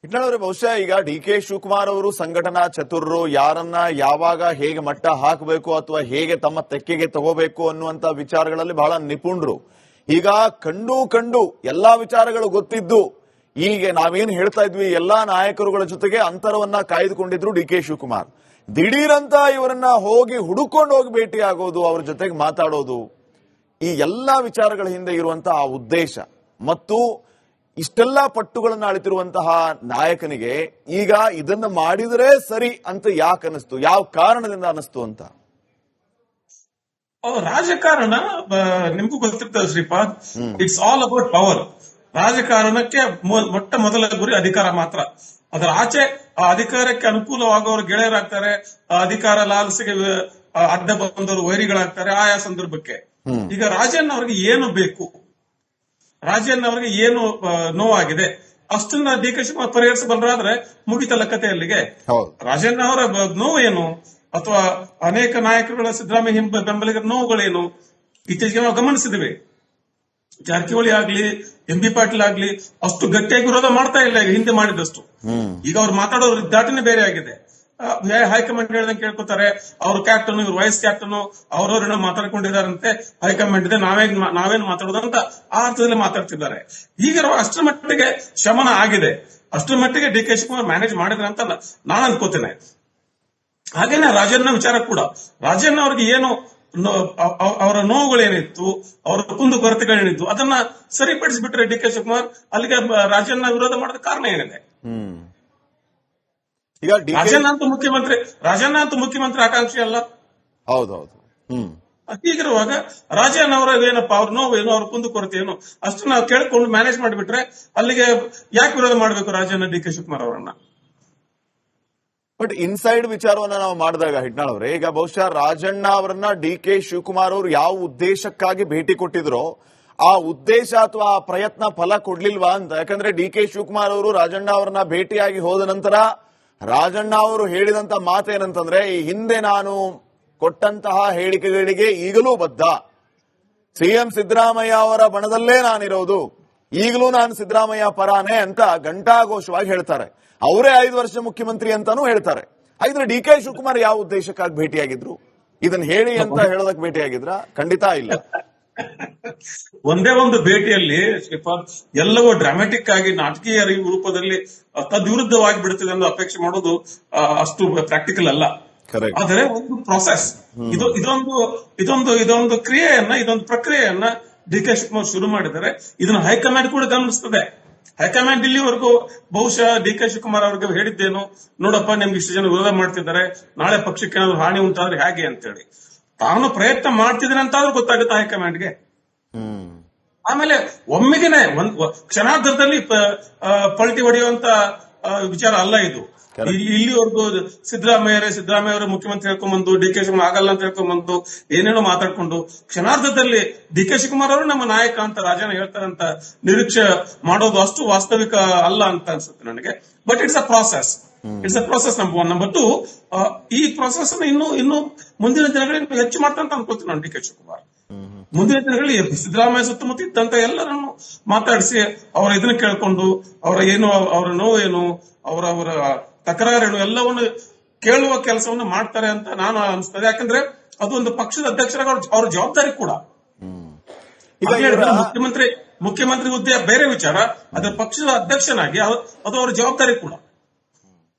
ಇಟ್ನಳವ್ರೆ, ಬಹುಶಃ ಈಗ ಡಿ.ಕೆ.ಶಿವಕುಮಾರ್ ಅವರು ಸಂಘಟನಾ ಚತುರರು, ಯಾರನ್ನ ಯಾವಾಗ ಹೇಗೆ ಮಟ್ಟ ಹಾಕಬೇಕು ಅಥವಾ ಹೇಗೆ ತಮ್ಮ ತೆಕ್ಕೆಗೆ ತಗೋಬೇಕು ಅನ್ನುವಂತ ವಿಚಾರಗಳಲ್ಲಿ ಬಹಳ ನಿಪುಣರು. ಈಗ ಕಂಡು ಎಲ್ಲಾ ವಿಚಾರಗಳು ಗೊತ್ತಿದ್ದು ಈಗ ನಾವೇನ್ ಹೇಳ್ತಾ ಇದ್ವಿ, ಎಲ್ಲಾ ನಾಯಕರುಗಳ ಜೊತೆಗೆ ಅಂತರವನ್ನ ಕಾಯ್ದುಕೊಂಡಿದ್ರು ಡಿ.ಕೆ.ಶಿವಕುಮಾರ್. ದಿಢೀರಂತ ಇವರನ್ನ ಹುಡುಕೊಂಡು ಹೋಗಿ ಭೇಟಿ ಆಗೋದು, ಅವ್ರ ಜೊತೆಗೆ ಮಾತಾಡೋದು, ಈ ಎಲ್ಲಾ ವಿಚಾರಗಳ ಹಿಂದೆ ಇರುವಂತಹ ಆ ಉದ್ದೇಶ ಮತ್ತು ಇಷ್ಟೆಲ್ಲಾ ಪಟ್ಟುಗಳನ್ನ ಅಳಿತಿರುವಂತಹ ನಾಯಕನಿಗೆ ಈಗ ಇದನ್ನ ಮಾಡಿದ್ರೆ ಸರಿ ಅಂತ ಯಾಕೆ ಅನಿಸ್ತು, ಯಾವ ಕಾರಣದಿಂದ ಅನಿಸ್ತು ಅಂತ? ರಾಜಕಾರಣ ನಿಮ್ಗೂ ಗೊತ್ತಿರ್ತದೆ Shripad, it's all about power. ರಾಜಕಾರಣಕ್ಕೆ ಮೊಟ್ಟ ಮೊದಲ ಗುರಿ ಅಧಿಕಾರ ಮಾತ್ರ. ಅದರ ಆಚೆ ಆ ಅಧಿಕಾರಕ್ಕೆ ಅನುಕೂಲವಾಗುವವರು ಗೆಳೆಯರಾಗ್ತಾರೆ, ಅಧಿಕಾರ ಲಾಲಸೆಗೆ ಅಡ್ಡ ಬಂದವರು ವೈರಿಗಳಾಗ್ತಾರೆ ಆಯಾ ಸಂದರ್ಭಕ್ಕೆ. ಈಗ ರಾಜನ್ ಅವರಿಗೆ ಏನು ಬೇಕು, ರಾಜನ್ ಅವರಿಗೆ ಏನು ನೋವಾಗಿದೆ, ಅಷ್ಟನ್ನ ಡಿ.ಕೆ. ಶಿವಕುಮಾರ್ ಪರಿಹರಿಸಬಲ್ಲರಾದ್ರೆ ಮುಗಿತಲ್ಲ ಕತೆ ಅಲ್ಲಿಗೆ. ರಾಜನ್ ಅವರ ನೋವು ಏನು, ಅಥವಾ ಅನೇಕ ನಾಯಕರುಗಳ ಸಿದ್ದರಾಮಯ್ಯ ಬೆಂಬಲಿಗರ ನೋವುಗಳೇನು ಇತ್ತೀಚೆಗೆ ನಾವು ಗಮನಿಸಿದ್ವಿ. ಜಾರಕಿಹೊಳಿ ಆಗ್ಲಿ, ಎಂ.ಬಿ. ಪಾಟೀಲ್ ಆಗ್ಲಿ ಅಷ್ಟು ಗಟ್ಟಿಯಾಗಿ ವಿರೋಧ ಮಾಡ್ತಾ ಇಲ್ಲ ಈಗ ಹಿಂದೆ ಮಾಡಿದಷ್ಟು. ಈಗ ಅವ್ರು ಮಾತಾಡೋರು ದಾಟಿನೇ ಬೇರೆ ಆಗಿದೆ. ಹೈಕಮಾಂಡ್ ಹೇಳ್ದಂಗೆ ಕೇಳ್ಕೊತಾರೆ, ಅವ್ರ ಕ್ಯಾಪ್ಟನ್ ಇವ್ರ ವೈಸ್ ಕ್ಯಾಪ್ಟನ್ ಅವ್ರವ್ರನ್ನ ಮಾತಾಡ್ಕೊಂಡಿದಾರಂತೆ, ಹೈಕಮಾಂಡ್ ಇದೆ ನಾವೇನ್ ಮಾತಾಡೋದಂತ ಆ ಅರ್ಥದಲ್ಲಿ ಮಾತಾಡ್ತಿದ್ದಾರೆ. ಈಗ ಅಷ್ಟರ ಮಟ್ಟಿಗೆ ಶಮನ ಆಗಿದೆ, ಅಷ್ಟರ ಮಟ್ಟಿಗೆ ಡಿ.ಕೆ. ಶಿವಕುಮಾರ್ ಮ್ಯಾನೇಜ್ ಮಾಡಿದ್ರೆ ಅಂತ ನಾನು ಅನ್ಕೋತೇನೆ. ಹಾಗೇನೆ ರಾಜಣ್ಣ ವಿಚಾರ ಕೂಡ, ರಾಜಣ್ಣ ಅವ್ರಿಗೆ ಏನು ಅವರ ನೋವುಗಳೇನಿತ್ತು, ಅವರ ಕುಂದು ಕೊರತೆಗಳೇನಿತ್ತು ಅದನ್ನ ಸರಿಪಡಿಸಿಬಿಟ್ರೆ ಡಿ.ಕೆ. ಶಿವಕುಮಾರ್, ಅಲ್ಲಿಗೆ ರಾಜಣ್ಣ ವಿರೋಧ ಮಾಡೋದ ಕಾರಣ ಏನಿದೆ? ಈಗ ರಾಜಣ್ಣ ಅಂತೂ ಮುಖ್ಯಮಂತ್ರಿ ಆಕಾಂಕ್ಷಿ ಅಲ್ಲ. ಹೌದೌದು. ಹೀಗಿರುವಾಗ ರಾಜಣ್ಣ ಅವರ ಏನಪ್ಪ, ಅವ್ರ ನೋವು ಏನು, ಅವ್ರ ಕುಂದು ಕೊರತೆ ಏನು, ಅಷ್ಟು ನಾವು ಕೇಳ್ಕೊಂಡು ಮ್ಯಾನೇಜ್ ಮಾಡಿಬಿಟ್ರೆ ಅಲ್ಲಿಗೆ ಯಾಕೆ ವಿರೋಧ ಮಾಡಬೇಕು ರಾಜಣ್ಣ ಡಿ.ಕೆ. ಶಿವಕುಮಾರ್ ಅವರನ್ನ? ಬಟ್ ಇನ್ಸೈಡ್ ವಿಚಾರವನ್ನ ನಾವು ಮಾಡಿದಾಗ ಹಿಟ್ನಾಳ್ ಅವರೇ, ಈಗ ಬಹುಶಃ ರಾಜಣ್ಣ ಅವರನ್ನ ಡಿ.ಕೆ. ಶಿವಕುಮಾರ್ ಅವರು ಯಾವ ಉದ್ದೇಶಕ್ಕಾಗಿ ಭೇಟಿ ಕೊಟ್ಟಿದ್ರೋ ಆ ಉದ್ದೇಶ ಅಥವಾ ಆ ಪ್ರಯತ್ನ ಫಲ ಕೊಡ್ಲಿಲ್ವಾ ಅಂತ. ಯಾಕಂದ್ರೆ ಡಿ.ಕೆ. ಶಿವಕುಮಾರ್ ಅವರು ರಾಜಣ್ಣ ಅವರನ್ನ ಭೇಟಿಯಾಗಿ ಹೋದ ನಂತರ ರಾಜಣ್ಣ ಅವರು ಹೇಳಿದಂತ ಮಾತೇನಂತಂದ್ರೆ, ಈ ಹಿಂದೆ ನಾನು ಕೊಟ್ಟಂತಹ ಹೇಳಿಕೆಗಳಿಗೆ ಈಗಲೂ ಬದ್ಧ, ಸಿಎಂ ಸಿದ್ದರಾಮಯ್ಯ ಅವರ ಬಣದಲ್ಲೇ ನಾನಿರೋದು, ಈಗಲೂ ನಾನು ಸಿದ್ದರಾಮಯ್ಯ ಪರಾನೇ ಅಂತ ಘಂಟಾಘೋಷವಾಗಿ ಹೇಳ್ತಾರೆ. ಅವರೇ 5 ವರ್ಷ ಮುಖ್ಯಮಂತ್ರಿ ಅಂತಾನೂ ಹೇಳ್ತಾರೆ. ಹಾಗಿದ್ರೆ ಡಿ.ಕೆ. ಶಿವಕುಮಾರ್ ಯಾವ ಉದ್ದೇಶಕ್ಕಾಗಿ ಭೇಟಿಯಾಗಿದ್ರು? ಇದನ್ನ ಹೇಳಿ ಅಂತ ಹೇಳೋದಕ್ಕೆ ಭೇಟಿಯಾಗಿದ್ರ? ಖಂಡಿತ ಇಲ್ಲ. ಒಂದೇ ಒಂದು ಭೇಟಿಯಲ್ಲಿ ಶ್ರೀಪಾದ್ ಎಲ್ಲವೂ ಡ್ರಾಮ್ಯಾಟಿಕ್ ಆಗಿ ನಾಟಕೀಯ ರೂಪದಲ್ಲಿ ತದ್ವಿರುದ್ಧವಾಗಿ ಬಿಡುತ್ತದೆ ಎಂದು ಅಪೇಕ್ಷೆ ಮಾಡೋದು ಅಷ್ಟು ಪ್ರಾಕ್ಟಿಕಲ್ ಅಲ್ಲ. ಆದರೆ ಒಂದು ಪ್ರೊಸೆಸ್, ಇದೊಂದು ಕ್ರಿಯೆಯನ್ನ, ಇದೊಂದು ಪ್ರಕ್ರಿಯೆಯನ್ನ ಡಿ.ಕೆ. ಶಿವಕುಮಾರ್ ಶುರು ಮಾಡಿದರೆ ಇದನ್ನು ಹೈಕಮಾಂಡ್ ಕೂಡ ಗಮನಿಸ್ತದೆ. ಹೈಕಮಾಂಡ್ ಇಲ್ಲಿವರೆಗೂ ಬಹುಶಃ ಡಿ.ಕೆ. ಶಿವಕುಮಾರ್ ಅವ್ರಿಗೆ ಹೇಳಿದ್ದೇನು, ನೋಡಪ್ಪ ನಿಮ್ಗೆ ಇಷ್ಟು ಜನ ವಿರೋಧ ಮಾಡ್ತಿದ್ದಾರೆ, ನಾಳೆ ಪಕ್ಷಕ್ಕೆ ಏನಾದ್ರು ಹಾನಿ ಉಂಟಾದ್ರೆ ಹೇಗೆ ಅಂತೇಳಿ ತಾನು ಪ್ರಯತ್ನ ಮಾಡ್ತಿದ್ದೇನೆ ಅಂತಾದ್ರೂ ಗೊತ್ತಾಗುತ್ತೆ ಹೈಕಮಾಂಡ್ಗೆ. ಆಮೇಲೆ ಒಮ್ಮೆಗೆನೆ ಕ್ಷಣಾರ್ಧದಲ್ಲಿ ಪಲ್ಟಿ ಹೊಡೆಯುವಂತ ವಿಚಾರ ಅಲ್ಲ ಇದು. ಇಲ್ಲಿವರೆಗೂ ಸಿದ್ದರಾಮಯ್ಯ ಮುಖ್ಯಮಂತ್ರಿ ಹೇಳ್ಕೊಂಡ್ಬಂದು ಡಿ.ಕೆ. ಶಿವಕುಮಾರ್ ಆಗಲ್ಲ ಅಂತ ಹೇಳ್ಕೊಂಡ್ಬಂದು ಏನೇನೋ ಮಾತಾಡ್ಕೊಂಡು ಕ್ಷಣಾರ್ಧದಲ್ಲಿ ಡಿ.ಕೆ. ಶಿವಕುಮಾರ್ ಅವರು ನಮ್ಮ ನಾಯಕ ಅಂತ ರಾಜನ ಹೇಳ್ತಾರಂತ ನಿರೀಕ್ಷೆ ಮಾಡೋದು ಅಷ್ಟು ವಾಸ್ತವಿಕ ಅಲ್ಲ ಅಂತ ಅನ್ಸುತ್ತೆ ನನಗೆ. But it's a process, number 1. Number 2, ಈ ಪ್ರಾಸೆಸ್ ಇನ್ನು ಮುಂದಿನ ದಿನಗಳಲ್ಲಿ ಹೆಚ್ಚು ಮಾಡ್ತಾರಂತ ಅನ್ಕೋತೀನಿ ನಾನು. ಡಿ.ಕೆ. ಶಿವಕುಮಾರ್ ಮುಂದಿನ ದಿನಗಳಲ್ಲಿ ಸಿದ್ದರಾಮಯ್ಯ ಸುತ್ತಮುತ್ತ ಇದ್ದಂತ ಎಲ್ಲರನ್ನು ಮಾತಾಡಿಸಿ ಅವರ ಇದನ್ನ ಕೇಳ್ಕೊಂಡು ಅವರ ನೋವು ಏನು, ಅವರ ತಕರಾರೇನು ಎಲ್ಲವನ್ನು ಕೇಳುವ ಕೆಲಸವನ್ನು ಮಾಡ್ತಾರೆ ಅಂತ ನಾನು ಅನಿಸ್ತದೆ. ಯಾಕಂದ್ರೆ ಅದು ಒಂದು ಪಕ್ಷದ ಅಧ್ಯಕ್ಷರಾಗ ಅವ್ರ ಜವಾಬ್ದಾರಿ ಕೂಡ. ಮುಖ್ಯಮಂತ್ರಿ ಹುದ್ದೆ ಬೇರೆ ವಿಚಾರ, ಅದರ ಪಕ್ಷದ ಅಧ್ಯಕ್ಷನಾಗಿ ಅದು ಅವರ ಜವಾಬ್ದಾರಿ ಕೂಡ.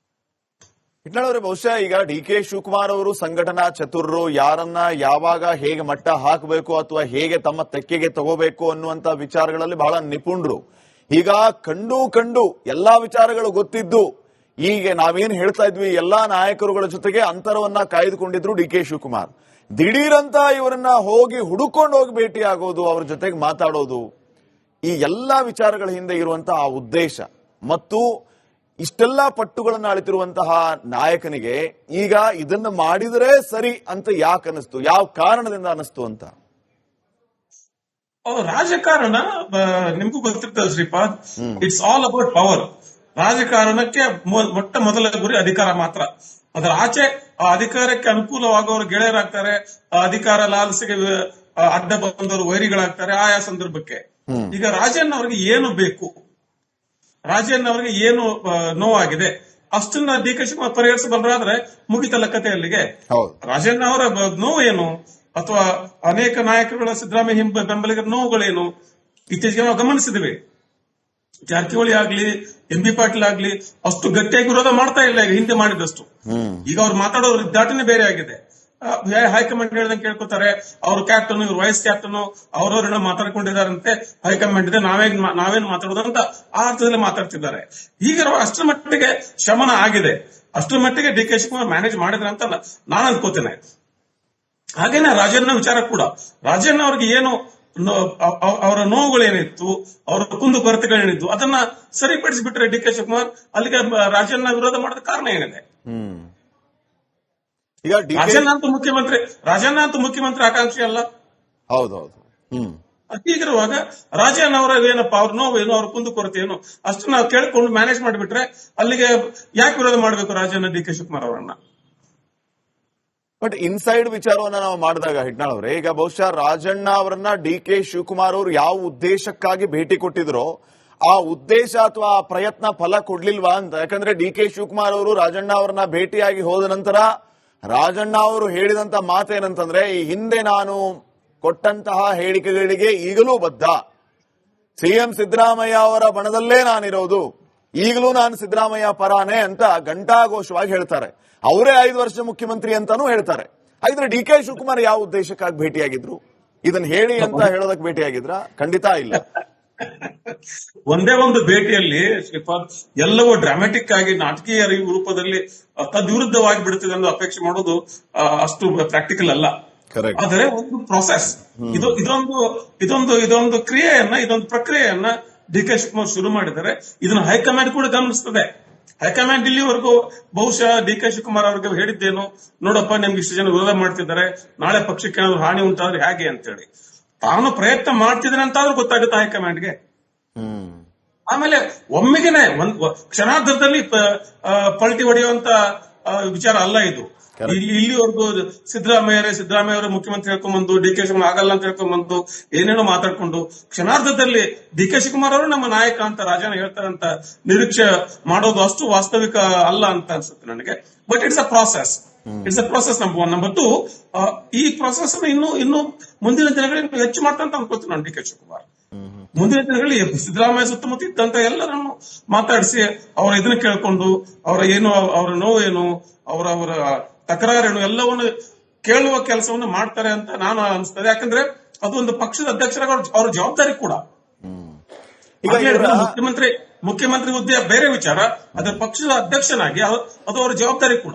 ಹಿಟ್ನಾಳವ್ರೆ, ಬಹುಶಃ ಈಗ ಡಿ.ಕೆ. ಶಿವಕುಮಾರ್ ಅವರು ಸಂಘಟನಾ ಚತುರರು, ಯಾರನ್ನ ಯಾವಾಗ ಹೇಗೆ ಮಟ್ಟ ಹಾಕಬೇಕು ಅಥವಾ ಹೇಗೆ ತಮ್ಮ ತೆಕ್ಕೆಗೆ ತಗೋಬೇಕು ಅನ್ನುವಂತ ವಿಚಾರಗಳಲ್ಲಿ ಬಹಳ ನಿಪುಣರು. ಈಗ ಕಂಡು ಎಲ್ಲಾ ವಿಚಾರಗಳು ಗೊತ್ತಿದ್ದು ಈಗ ನಾವೇನ್ ಹೇಳ್ತಾ ಇದ್ವಿ, ಎಲ್ಲಾ ನಾಯಕರುಗಳ ಜೊತೆಗೆ ಅಂತರವನ್ನ ಕಾಯ್ದುಕೊಂಡಿದ್ರು ಡಿ.ಕೆ. ಶಿವಕುಮಾರ್. ದಿಢೀರಂತ ಇವರನ್ನ ಹುಡುಕೊಂಡು ಹೋಗಿ ಭೇಟಿ ಆಗೋದು, ಅವ್ರ ಜೊತೆಗೆ ಮಾತಾಡೋದು, ಈ ಎಲ್ಲಾ ವಿಚಾರಗಳ ಹಿಂದೆ ಇರುವಂತಹ ಆ ಉದ್ದೇಶ ಮತ್ತು ಇಷ್ಟೆಲ್ಲಾ ಪಟ್ಟುಗಳನ್ನ ಅಳಿತಿರುವಂತಹ ನಾಯಕನಿಗೆ ಈಗ ಇದನ್ನ ಮಾಡಿದ್ರೆ ಸರಿ ಅಂತ ಯಾಕೆ ಅನಿಸ್ತು, ಯಾವ ಕಾರಣದಿಂದ ಅನಿಸ್ತು ಅಂತ? ರಾಜಕಾರಣ ನಿಮ್ಗೂ ಗೊತ್ತಿರ್ತದೆ Shripad, it's all about power. ರಾಜಕಾರಣಕ್ಕೆ ಮೊಟ್ಟ ಮೊದಲ ಗುರಿ ಅಧಿಕಾರ ಮಾತ್ರ. ಅದರ ಆಚೆ ಆ ಅಧಿಕಾರಕ್ಕೆ ಅನುಕೂಲವಾಗುವವರು ಗೆಳೆಯರಾಗ್ತಾರೆ, ಅಧಿಕಾರ ಲಾಲಸೆಗೆ ಅಡ್ಡ ಬಂದವರು ವೈರಿಗಳಾಗ್ತಾರೆ ಆಯಾ ಸಂದರ್ಭಕ್ಕೆ. ಈಗ ರಾಜಣ್ಣ ಅವರಿಗೆ ಏನು ಬೇಕು, ರಾಜಣ್ಣ ಅವರಿಗೆ ಏನು ನೋವಾಗಿದೆ ಅಷ್ಟನ್ನ ಡಿ ಕೆ ಶಿವಕುಮಾರ್ ಪರಿಹರಿಸಬಲ್ಲರಾದ್ರೆ ಮುಗಿತಲ್ಲ ಕತೆ ಅಲ್ಲಿಗೆ. ಹೌದು. ರಾಜಣ್ಣ ಅವರ ನೋವು ಏನು ಅಥವಾ ಅನೇಕ ನಾಯಕರುಗಳ ಸಿದ್ದರಾಮಯ್ಯ ಬೆಂಬಲಿಗರ ನೋವುಗಳೇನು ಇತ್ತೀಚೆಗೆ ನಾವು ಗಮನಿಸಿದ್ವಿ. ಜಾರಕಿಹೊಳಿ ಆಗ್ಲಿ ಎಂ ಬಿ ಪಾಟೀಲ್ ಆಗ್ಲಿ ಅಷ್ಟು ಗಟ್ಟಿಯಾಗಿ ವಿರೋಧ ಮಾಡ್ತಾ ಇಲ್ಲ ಈಗ ಹಿಂದೆ ಮಾಡಿದಷ್ಟು. ಈಗ ಅವ್ರು ಮಾತಾಡೋದ್ರ ದಾಟಿನೇ ಬೇರೆ ಆಗಿದೆ. ಹೈಕಮಾಂಡ್ ಹೇಳ್ದಂಗೆ ಕೇಳ್ಕೊತಾರೆ, ಅವ್ರ ಕ್ಯಾಪ್ಟನ್ ಇವ್ರ ವೈಸ್ ಕ್ಯಾಪ್ಟನ್ ಅವ್ರವ್ರನ್ನ ಮಾತಾಡ್ಕೊಂಡಿದ್ದಾರಂತೆ, ಹೈಕಮಾಂಡ್ ಇದೆ ನಾವೇನ್ ಮಾತಾಡೋದಂತ ಆ ಅರ್ಥದಲ್ಲಿ ಮಾತಾಡ್ತಿದ್ದಾರೆ. ಈಗ ಅಷ್ಟರ ಮಟ್ಟಿಗೆ ಶಮನ ಆಗಿದೆ, ಅಷ್ಟರ ಮಟ್ಟಿಗೆ ಡಿ ಕೆ ಶಿವಕುಮಾರ್ ಮ್ಯಾನೇಜ್ ಮಾಡಿದ್ರೆ ಅಂತ ನಾನು ಅನ್ಕೋತೇನೆ. ಹಾಗೇನೆ ರಾಜಣ್ಣ ವಿಚಾರ ಕೂಡ, ರಾಜಣ್ಣ ಅವ್ರಿಗೆ ಏನು ಅವರ ನೋವುಗಳೇನಿತ್ತು, ಅವರ ಕುಂದು ಕೊರತೆಗಳೇನಿತ್ತು ಅದನ್ನ ಸರಿಪಡಿಸಿಬಿಟ್ರೆ ಡಿ ಕೆ ಶಿವಕುಮಾರ್ ಅಲ್ಲಿಗೆ ರಾಜಣ್ಣ ವಿರೋಧ ಮಾಡೋದ ಕಾರಣ ಏನಿದೆ? ಈಗ ರಾಜಣ್ಣ ಅಂತೂ ಮುಖ್ಯಮಂತ್ರಿ ಆಕಾಂಕ್ಷಿ ಅಲ್ಲ. ಹೌದೌದು. ಹೀಗಿರುವಾಗ ರಾಜಣ್ಣ ಅವರ ಏನಪ್ಪ ಅವ್ರ ನೋವು ಏನು, ಅವ್ರ ಕುಂದು ಕೊರತೆ ಏನು ಅಷ್ಟು ನಾವು ಕೇಳಿಕೊಂಡು ಮ್ಯಾನೇಜ್ ಮಾಡಿಬಿಟ್ರೆ ಅಲ್ಲಿಗೆ ಯಾಕೆ ವಿರೋಧ ಮಾಡಬೇಕು ರಾಜಣ್ಣ ಡಿ ಕೆ ಶಿವಕುಮಾರ್ ಅವರನ್ನ? ಬಟ್ ಇನ್ಸೈಡ್ ವಿಚಾರವನ್ನ ನಾವು ಮಾಡಿದಾಗ ಹಿಟ್ನಾಳ್ ಅವರೇ, ಈಗ ಬಹುಶಃ ರಾಜಣ್ಣ ಅವರನ್ನ ಡಿ ಕೆ ಶಿವಕುಮಾರ್ ಅವರು ಯಾವ ಉದ್ದೇಶಕ್ಕಾಗಿ ಭೇಟಿ ಕೊಟ್ಟಿದ್ರೋ ಆ ಉದ್ದೇಶ ಅಥವಾ ಆ ಪ್ರಯತ್ನ ಫಲ ಕೊಡ್ಲಿಲ್ವಾ ಅಂತ. ಯಾಕಂದ್ರೆ ಡಿ ಕೆ ಶಿವಕುಮಾರ್ ಅವರು ರಾಜಣ್ಣ ಅವರನ್ನ ಭೇಟಿಯಾಗಿ ಹೋದ ನಂತರ ರಾಜಣ್ಣ ಅವರು ಹೇಳಿದಂತ ಮಾತೇನಂತಂದ್ರೆ, ಈ ಹಿಂದೆ ನಾನು ಕೊಟ್ಟಂತಹ ಹೇಳಿಕೆಗಳಿಗೆ ಈಗಲೂ ಬದ್ಧ, ಸಿಎಂ ಸಿದ್ದರಾಮಯ್ಯ ಅವರ ಬಣದಲ್ಲೇ ನಾನಿರೋದು, ಈಗಲೂ ನಾನು ಸಿದ್ದರಾಮಯ್ಯ ಪರಾನೆ ಅಂತ ಘಂಟಾಘೋಷವಾಗಿ ಹೇಳ್ತಾರೆ. ಅವರೇ 5 ವರ್ಷ ಮುಖ್ಯಮಂತ್ರಿ ಅಂತಾನೂ ಹೇಳ್ತಾರೆ. ಹಾಗಿದ್ರೆ ಡಿ ಕೆ ಶಿವಕುಮಾರ್ ಯಾವ ಉದ್ದೇಶಕ್ಕಾಗಿ ಭೇಟಿಯಾಗಿದ್ರು? ಇದನ್ನ ಹೇಳಿ ಅಂತ ಹೇಳೋದಕ್ಕೆ ಭೇಟಿಯಾಗಿದ್ರ? ಖಂಡಿತ ಇಲ್ಲ. ಒಂದೇ ಒಂದು ಭೇಟಿಯಲ್ಲಿ ಶ್ರೀಪಾದ್ ಎಲ್ಲವೂ ಡ್ರಾಮ್ಯಾಟಿಕ್ ಆಗಿ ನಾಟಕೀಯ ರೂಪದಲ್ಲಿ ತದ್ವಿರುದ್ಧವಾಗಿ ಬಿಡುತ್ತದೆ ಅನ್ನೋ ಅಪೇಕ್ಷೆ ಮಾಡೋದು ಅಷ್ಟು ಪ್ರಾಕ್ಟಿಕಲ್ ಅಲ್ಲ. ಆದರೆ ಒಂದು ಪ್ರೊಸೆಸ್, ಇದೊಂದು ಕ್ರಿಯೆಯನ್ನ, ಇದೊಂದು ಪ್ರಕ್ರಿಯೆಯನ್ನ ಡಿ ಕೆ ಶಿವಕುಮಾರ್ ಶುರು ಮಾಡಿದ್ದಾರೆ. ಇದನ್ನ ಹೈಕಮಾಂಡ್ ಕೂಡ ಗಮನಿಸ್ತದೆ. ಹೈಕಮಾಂಡ್ ಇಲ್ಲಿವರೆಗೂ ಬಹುಶಃ ಡಿ ಕೆ ಶಿವಕುಮಾರ್ ಅವ್ರಿಗೆ ಹೇಳಿದ್ದೇನು, ನೋಡಪ್ಪ ನಿಮ್ಗೆ ಇಷ್ಟು ಜನ ವಿರೋಧ ಮಾಡ್ತಿದ್ದಾರೆ, ನಾಳೆ ಪಕ್ಷಕ್ಕೆ ಏನಾದ್ರು ಹಾನಿ ಉಂಟಾದ್ರೆ ಹೇಗೆ ಅಂತೇಳಿ ತಾನು ಪ್ರಯತ್ನ ಮಾಡ್ತಿದ್ದೇನೆ ಅಂತಾದ್ರೂ ಗೊತ್ತಾಗುತ್ತೆ ಹೈಕಮಾಂಡ್ಗೆ. ಆಮೇಲೆ ಒಮ್ಮೆಗೆನೆ ಕ್ಷಣಾರ್ಧದಲ್ಲಿ ಪಲ್ಟಿ ಹೊಡೆಯುವಂತ ವಿಚಾರ ಅಲ್ಲ ಇದು. ಇಲ್ಲಿವರೆಗೂ ಸಿದ್ದರಾಮಯ್ಯ ಮುಖ್ಯಮಂತ್ರಿ ಹೇಳ್ಕೊಂಡ್ಬಂದು ಡಿ ಕೆ ಶಿವಕುಮಾರ್ ಆಗಲ್ಲ ಅಂತ ಹೇಳ್ಕೊಂಡ್ಬಂದು ಏನೇನೋ ಮಾತಾಡ್ಕೊಂಡು ಕ್ಷಣಾರ್ಧದಲ್ಲಿ ಡಿ ಕೆ ಶಿವಕುಮಾರ್ ಅವರು ನಮ್ಮ ನಾಯಕ ಅಂತ ರಾಜಣ್ಣ ಹೇಳ್ತಾರಂತ ನಿರೀಕ್ಷೆ ಮಾಡೋದು ಅಷ್ಟು ವಾಸ್ತವಿಕ ಅಲ್ಲ ಅಂತ ಅನ್ಸುತ್ತೆ ನನಗೆ. But it's a process number 1. Number 2, ಈ ಪ್ರಾಸೆಸ್ ಇನ್ನು ಮುಂದಿನ ದಿನಗಳಲ್ಲಿ ಹೆಚ್ಚು ಮಾಡ್ತಂತ ಅನ್ಕೋತೀನಿ ನಾನು ಡಿ ಕೆ ಶಿವಕುಮಾರ್. ಮುಂದಿನ ದಿನಗಳಲ್ಲಿ ಸಿದ್ದರಾಮಯ್ಯ ಸುತ್ತಮುತ್ತ ಇದ್ದಂತ ಎಲ್ಲರನ್ನು ಮಾತಾಡಿಸಿ ಅವರ ಇದನ್ನ ಕೇಳ್ಕೊಂಡು ಅವರ ನೋವು ಏನು, ಅವರ ತಕರಾರೇನು ಎಲ್ಲವನ್ನು ಕೇಳುವ ಕೆಲಸವನ್ನು ಮಾಡ್ತಾರೆ ಅಂತ ನಾನು ಅನಿಸ್ತದೆ. ಯಾಕಂದ್ರೆ ಅದು ಒಂದು ಪಕ್ಷದ ಅಧ್ಯಕ್ಷರಾಗ ಅವ್ರ ಜವಾಬ್ದಾರಿ ಕೂಡ. ಮುಖ್ಯಮಂತ್ರಿ ಹುದ್ದೆ ಬೇರೆ ವಿಚಾರ, ಅದರ ಪಕ್ಷದ ಅಧ್ಯಕ್ಷನಾಗಿ ಅದು ಅವರ ಜವಾಬ್ದಾರಿ ಕೂಡ.